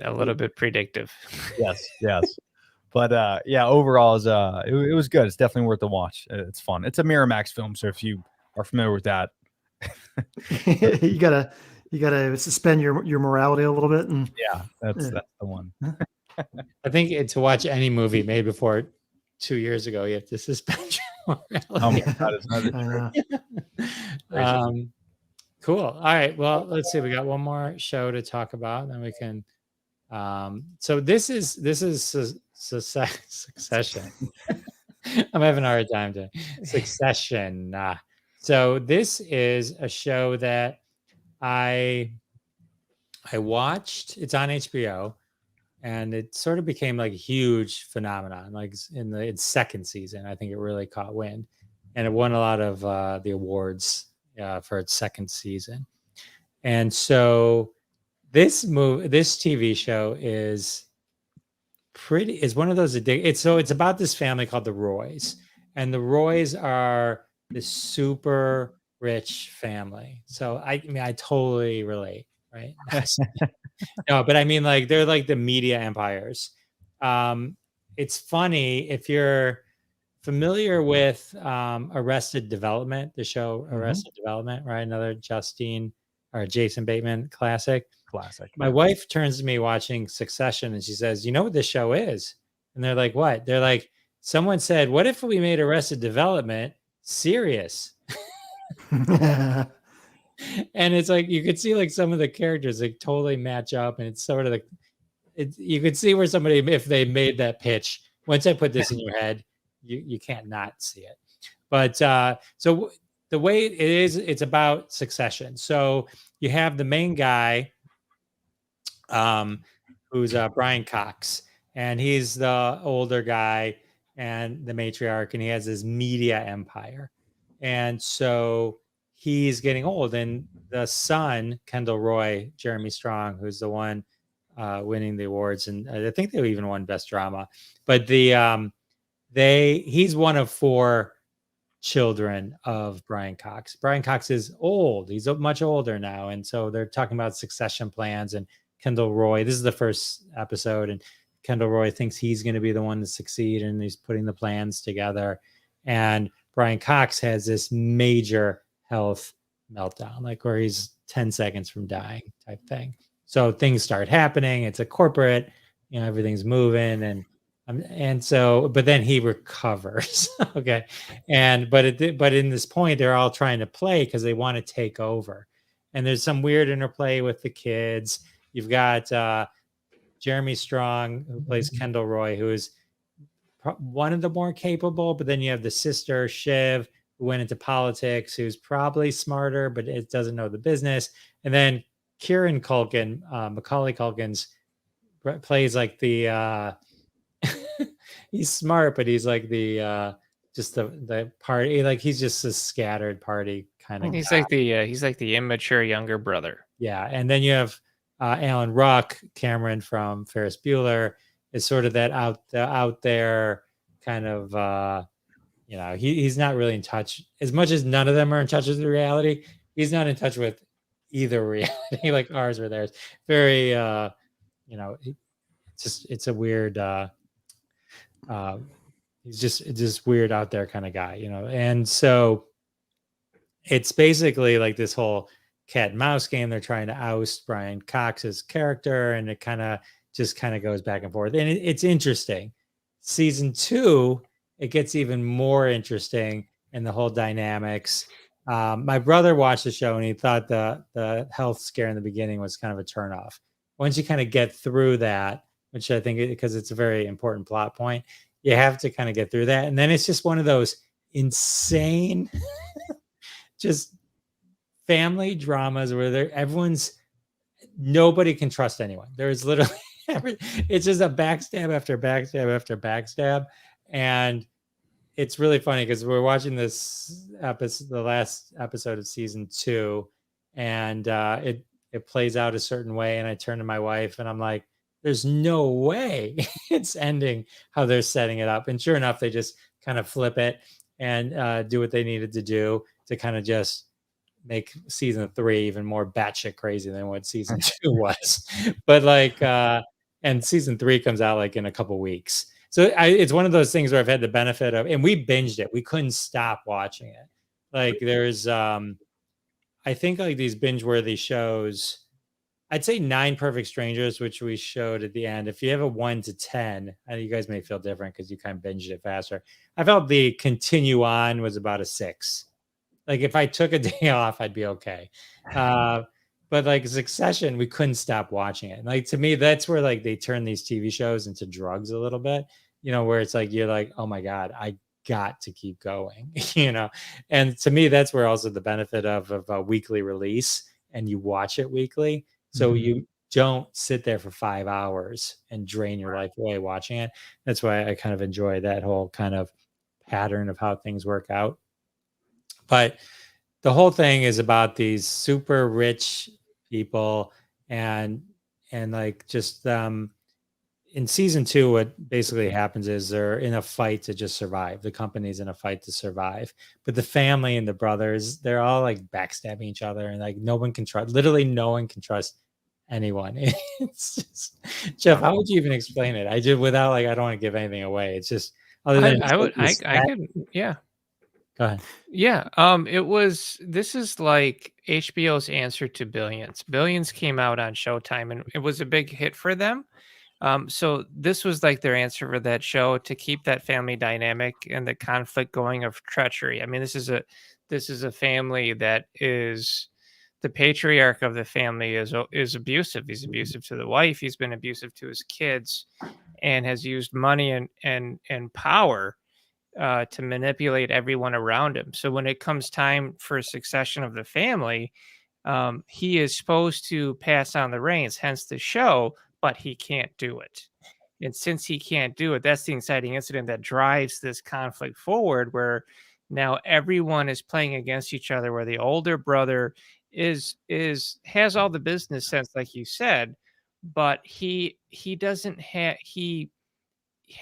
a little bit predictive. Yes. But overall, it was good. It's definitely worth the watch. It's fun. It's a Miramax film, so if you are familiar with that, you gotta suspend your morality a little bit. And that's the one. I think to watch any movie made before 2 years ago, you have to suspend your morality. Oh my God, cool. All right. Well, let's see. We got one more show to talk about, then we can. So this is Succession. I'm having a hard time today. Succession. So this is a show that I watched. It's on HBO, and it sort of became like a huge phenomenon. Like in its second season, I think it really caught wind, and it won a lot of the awards for its second season. And so this TV show is one of those it's about this family called the Roys, and the Roys are this super rich family. So I totally relate, right? No, but I mean, like, they're like the media empires. It's funny if you're familiar with Arrested Development, the show Arrested Development, right? Another Jason Bateman classic. My wife turns to me watching Succession and she says, "You know what this show is?" And they're like, "What?" They're like, "Someone said, what if we made Arrested Development serious?" And it's like, you could see like some of the characters like totally match up, and it's sort of like, you could see where somebody, if they made that pitch, once I put this in your head, you can't not see it. But so the way it is, it's about succession. So you have the main guy, who's Brian Cox, and he's the older guy and the matriarch, and he has his media empire. And so he's getting old, and the son, Kendall Roy, Jeremy Strong, who's the one winning the awards, and I think they even won Best Drama. But he's one of 4 children of Brian Cox. Brian Cox is old; he's much older now, and so they're talking about succession plans. And Kendall Roy, this is the first episode, and Kendall Roy thinks he's going to be the one to succeed, and he's putting the plans together. And Brian Cox has this major health meltdown, like where he's 10 seconds from dying type thing. So things start happening. It's a corporate, everything's moving, and so, but then he recovers. Okay. But in this point, they're all trying to play because they want to take over. And there's some weird interplay with the kids. You've got Jeremy Strong, who plays Kendall Roy, who is one of the more capable, but then you have the sister, Shiv, who went into politics, who's probably smarter, but it doesn't know the business. And then Kieran Culkin, Macaulay Culkin's plays like the he's smart, but he's like the just the party, like he's just a scattered party kind of. He's like the immature younger brother. Yeah, and then you have Alan Ruck, Cameron from Ferris Bueller, is sort of that out there kind of he's not really in touch as much as none of them are in touch with the reality. He's not in touch with either reality like ours or theirs. Very, it's a weird, he's just weird out there kind of guy, and so it's basically like this whole cat and mouse game. They're trying to oust Brian Cox's character, and it kind of goes back and forth, and it's interesting. Season 2, it gets even more interesting, and the whole dynamics. My brother watched the show, and he thought the health scare in the beginning was kind of a turnoff. Once you kind of get through that, which I think because it's a very important plot point, you have to kind of get through that, and then it's just one of those insane just family dramas where nobody can trust anyone. There's literally it's just a backstab after backstab after backstab. And it's really funny because we're watching this episode, the last episode of season 2, and it plays out a certain way. And I turn to my wife and I'm like, there's no way it's ending how they're setting it up. And sure enough, they just kind of flip it and do what they needed to do to kind of just make season 3 even more batshit crazy than what season 2 was. But and season 3 comes out like in a couple weeks. So it's one of those things where I've had the benefit of, and we binged it. We couldn't stop watching it. Like there's, I think like these binge-worthy shows, I'd say 9 Perfect Strangers, which we showed at the end. If you have a 1 to 10, I know you guys may feel different because you kind of binged it faster. I felt the Continue On was about a 6. Like if I took a day off, I'd be okay. But like Succession, we couldn't stop watching it. And like to me, that's where like they turn these TV shows into drugs a little bit, where it's like you're like, oh my God, I got to keep going, And to me, that's where also the benefit of a weekly release, and you watch it weekly. So you don't sit there for 5 hours and drain your life away watching it. That's why I kind of enjoy that whole kind of pattern of how things work out. But the whole thing is about these super rich people and like just in season 2, what basically happens is they're in a fight to just survive. The company's in a fight to survive, but the family and the brothers, they're all like backstabbing each other, and like no one can trust anyone. It's just, Jeff, how would you even explain it? I don't want to give anything away. It's just other than I could, yeah. Go ahead. Yeah. This is like HBO's answer to Billions. Billions came out on Showtime and it was a big hit for them. So this was like their answer for that show to keep that family dynamic and the conflict going of treachery. I mean, this is a family that is, the patriarch of the family is abusive. He's abusive to the wife. He's been abusive to his kids, and has used money and power to manipulate everyone around him. So when it comes time for succession of the family, he is supposed to pass on the reins, hence the show, but he can't do it. And since he can't do it, that's the inciting incident that drives this conflict forward, where now everyone is playing against each other, where the older brother has all the business sense, like you said, but he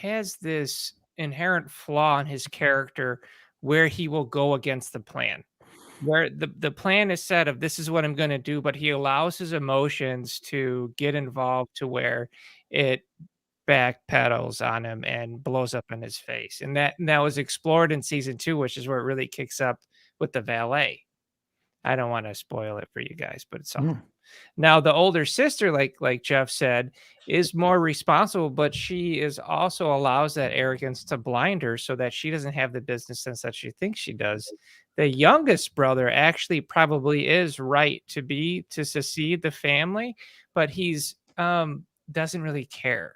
has this inherent flaw in his character where he will go against the plan, where the plan is set of this is what I'm going to do, but he allows his emotions to get involved to where it backpedals on him and blows up in his face. And that was explored in season 2, which is where it really kicks up with the valet. I don't want to spoil it for you guys, but it's all. Now, the older sister, like Jeff said, is more responsible, but she is also allows that arrogance to blind her so that she doesn't have the business sense that she thinks she does. The youngest brother actually probably is right to secede the family, but he's doesn't really care.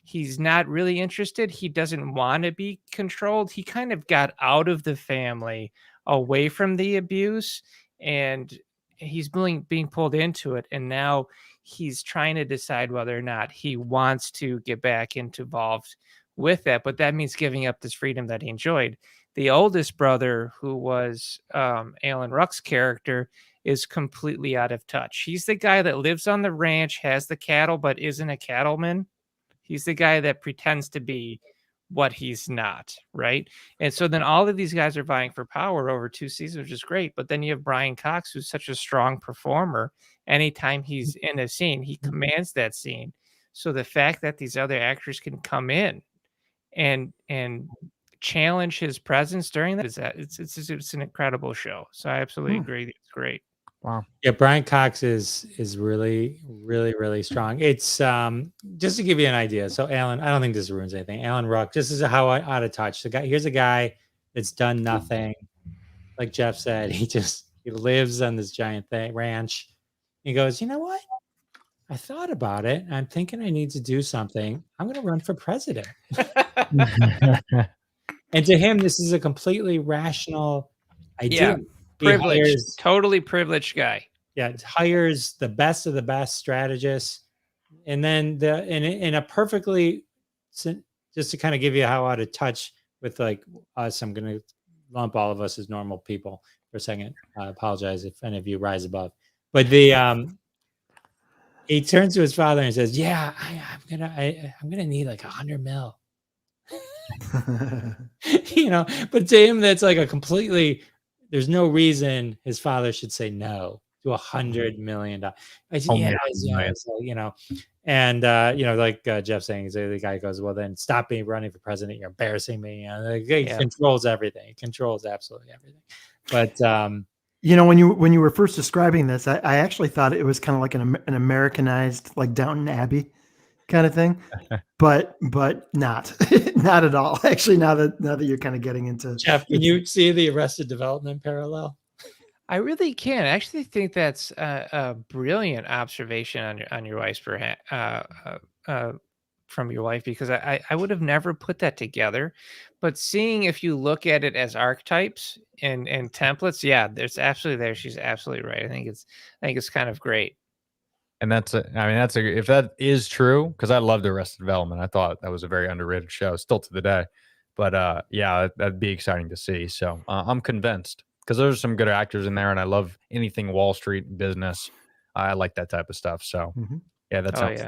He's not really interested. He doesn't want to be controlled. He kind of got out of the family, away from the abuse, and he's being pulled into it, and now he's trying to decide whether or not he wants to get back involved with that, but that means giving up this freedom that he enjoyed. The oldest brother, who was Alan Ruck's character, is completely out of touch. He's the guy that lives on the ranch, has the cattle, but isn't a cattleman. He's the guy that pretends to be what he's not, right? And so then all of these guys are vying for power over 2 seasons, which is great. But then you have Brian Cox, who's such a strong performer. Anytime he's in a scene, he commands that scene. So the fact that these other actors can come in and challenge his presence during that is that it's an incredible show. So I absolutely agree. It's great. Wow. Yeah, Brian Cox is really, really, really strong. It's just to give you an idea. So Alan, I don't think this ruins anything. Alan Ruck, this is how out of touch. Here's a guy that's done nothing. Like Jeff said, he lives on this giant ranch. He goes, you know what? I thought about it. I'm thinking I need to do something. I'm going to run for president. And to him, this is a completely rational idea. Yeah. Privileged, totally privileged guy. Yeah, hires the best of the best strategists, and then in a perfectly, just to kind of give you how out of touch with like us, I'm going to lump all of us as normal people for a second. I apologize if any of you rise above, but he turns to his father and says, "Yeah, I'm gonna need like $100 million." But to him, that's like a completely. There's no reason his father should say no to $100 million. I said, and like Jeff saying, the guy goes, "Well, then stop me running for president. You're embarrassing me." He controls everything. He controls absolutely everything. But when you were first describing this, I actually thought it was kind of like an Americanized, like Downton Abbey kind of thing, but not not at all. Actually, now that you're kind of getting into Jeff, can you see the Arrested Development parallel? I really can. I actually think that's a brilliant observation on your wife's from your wife, because I would have never put that together. But seeing if you look at it as archetypes and templates, yeah, there's absolutely there. She's absolutely right. I think it's kind of great. And if that is true, because I loved Arrested Development. I thought that was a very underrated show, still to the day. But yeah, that'd be exciting to see. So I'm convinced, because there's some good actors in there, and I love anything Wall Street business. I like that type of stuff. So yeah, that sounds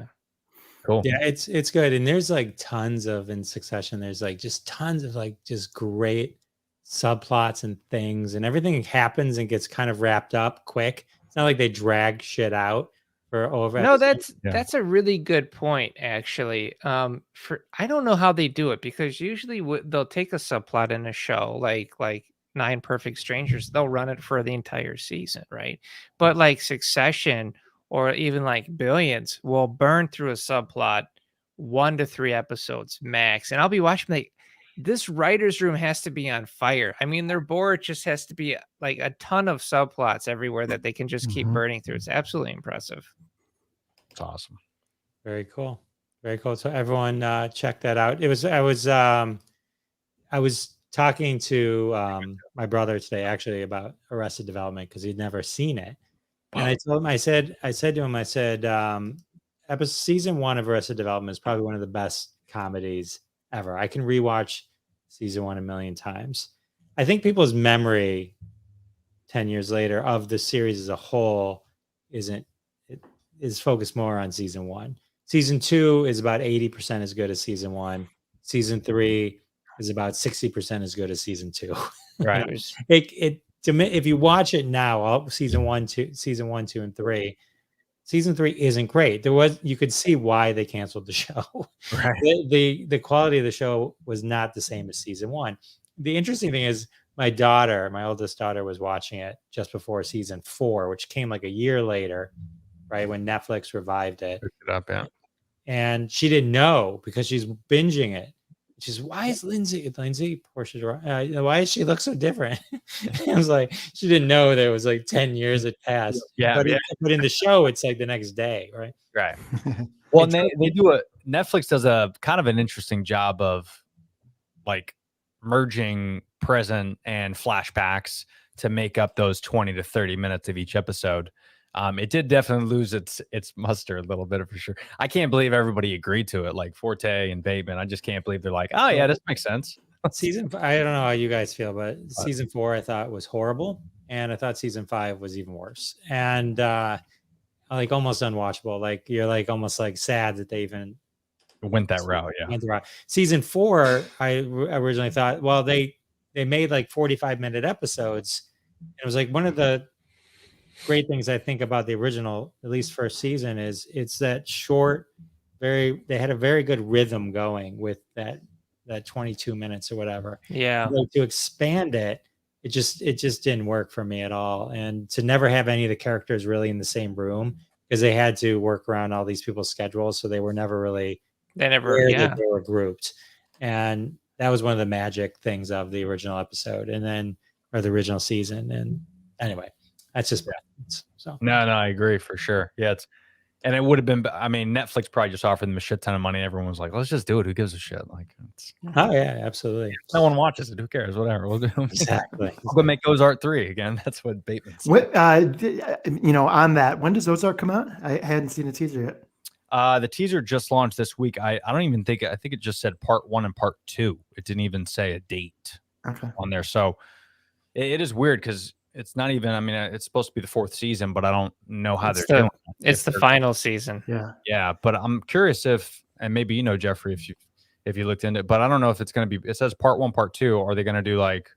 cool. Yeah, it's good. And there's like tons of, in Succession, there's like just tons of like just great subplots and things, and everything happens and gets kind of wrapped up quick. It's not like they drag shit out. No, that's a really good point, actually. I don't know how they do it, because usually they'll take a subplot in a show like 9 Perfect Strangers, they'll run it for the entire season, right? But like Succession or even like Billions will burn through a subplot 1 to 3 episodes max, and I'll be watching like, this writer's room has to be on fire. I mean, their board just has to be like a ton of subplots everywhere that they can just keep burning through. It's absolutely impressive. It's awesome. Very cool. Very cool. So everyone check that out. I was talking to my brother today actually about Arrested Development, because he'd never seen it. And I told him, I said to him, season 1 of Arrested Development is probably one of the best comedies ever. I can rewatch season 1 a million times. I think people's memory 10 years later of the series as a whole is focused more on season 1. Season 2 is about 80% as good as season 1. Season 3 is about 60% as good as season 2. Right. If you watch it now, season 1, 2, and 3, season 3 isn't great. You could see why they canceled the show. Right. The quality of the show was not the same as season 1. The interesting thing is my oldest daughter, was watching it just before season 4, which came like a year later, right, when Netflix revived it. Picked it up, yeah. And she didn't know, because she's binging it. She's, why is Lindsay Portia, why does she look so different? I was like, she didn't know there was like 10 years had passed. Yeah. But in the show, it's like the next day, right? Right. Well, and Netflix does a kind of an interesting job of like merging present and flashbacks to make up those 20 to 30 minutes of each episode. It did definitely lose its muster a little bit, for sure. I can't believe everybody agreed to it, like Forte and Bateman. I just can't believe they're like, oh yeah, this makes sense. I don't know how you guys feel, but season 4 I thought was horrible, and I thought season 5 was even worse, and like almost unwatchable. Like you're like almost like sad that they even went that route. Yeah. went the route. Season 4, I originally thought, well, they made like 45-minute episodes. It was like one of the great things I think about the original, at least first season, is it's that short, they had a very good rhythm going with that 22 minutes or whatever. Yeah. Like, to expand it, it just didn't work for me at all. And to never have any of the characters really in the same room, because they had to work around all these people's schedules, so they were never really They never, where yeah. they were grouped. And that was one of the magic things of the original episode, or the original season. And anyway, that's just preference. So No, I agree for sure. Yeah, and it would have been. I mean, Netflix probably just offered them a shit ton of money. Everyone was like, "Let's just do it. Who gives a shit?" Like, oh yeah, absolutely. If no one watches it. Who cares? Whatever. We'll do. Exactly. We'll go make Ozark 3 again. That's what Bateman said. What, on that, when does Ozark come out? I hadn't seen a teaser yet. The teaser just launched this week. I don't even think. I think it just said part 1 and part 2. It didn't even say a date on there. So it is weird because it's not even. I mean, it's supposed to be the 4th season, but I don't know how they're doing. It's the final season. Yeah. But I'm curious and maybe you know, Geoffrey, if you looked into it, but I don't know if it's going to be. It says part 1, part 2. Are they going to do like?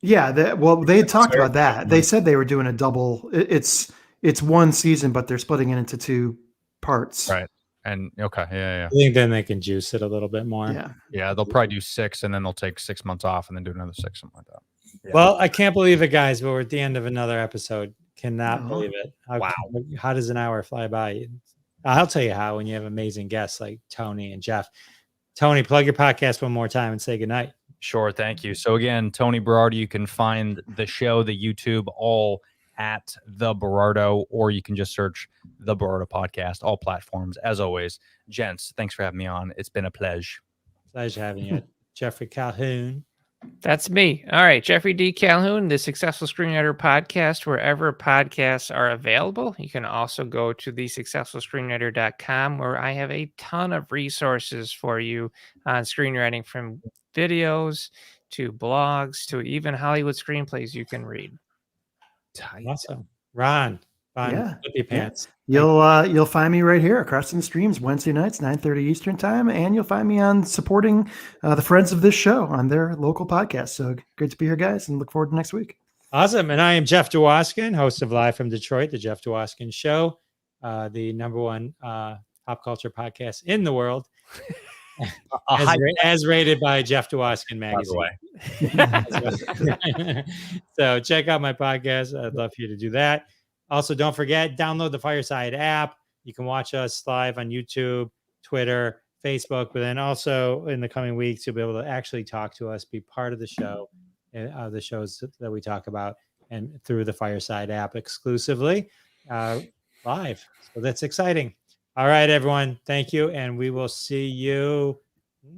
Yeah. They had talked about that. They said they were doing a double. It's one season, but they're splitting it into 2 parts. Right. And okay. Yeah. I think then they can juice it a little bit more. Yeah. They'll probably do 6, and then they'll take 6 months off, and then do another 6, something like that. Yeah. Well, I can't believe it, guys, but we're at the end of another episode. Cannot believe it. How does an hour fly by? I'll tell you how, when you have amazing guests like Tony and Jeff. Tony, plug your podcast one more time and say goodnight. Sure. Thank you. So again, Tony Berardo, you can find the show, the YouTube, all at The Berardo, or you can just search The Berardo Podcast, all platforms. As always, gents, thanks for having me on. It's been a pleasure. Pleasure having you. Geoffrey Calhoun. That's me. All right. Geoffrey D. Calhoun, the Successful Screenwriter Podcast, wherever podcasts are available. You can also go to thesuccessfulscreenwriter.com, where I have a ton of resources for you on screenwriting, from videos to blogs to even Hollywood screenplays you can read. Awesome. Ron, Flippy Pants. You'll find me right here across the streams Wednesday nights, 9:30 Eastern time, and you'll find me on supporting the friends of this show on their local podcast. So great to be here, guys, and look forward to next week. Awesome. And I am Jeff Dwoskin, host of Live from Detroit, the Jeff Dwoskin Show, the #1 pop culture podcast in the world, as rated by Jeff Dwoskin magazine. So check out my podcast. I'd love for you to do that. Also, don't forget, download the Fireside app. You can watch us live on YouTube, Twitter, Facebook, but then also in the coming weeks, you'll be able to actually talk to us, be part of the show, the shows that we talk about, and through the Fireside app exclusively live. So that's exciting. All right, everyone. Thank you. And we will see you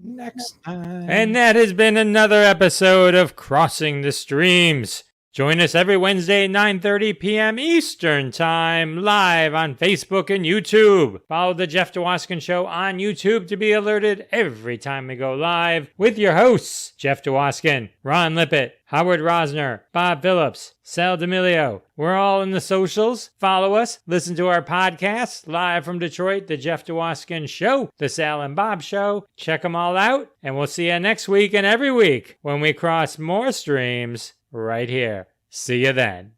next time. And that has been another episode of Crossing the Streams. Join us every Wednesday at 9:30 p.m. Eastern Time, live on Facebook and YouTube. Follow the Jeff Dwoskin Show on YouTube to be alerted every time we go live with your hosts, Jeff Dwoskin, Ron Lippett, Howard Rosner, Bob Phillips, Sal D'Amelio. We're all in the socials. Follow us. Listen to our podcasts, live from Detroit, the Jeff Dwoskin Show, the Sal and Bob Show. Check them all out, and we'll see you next week and every week when we cross more streams right here. See you then.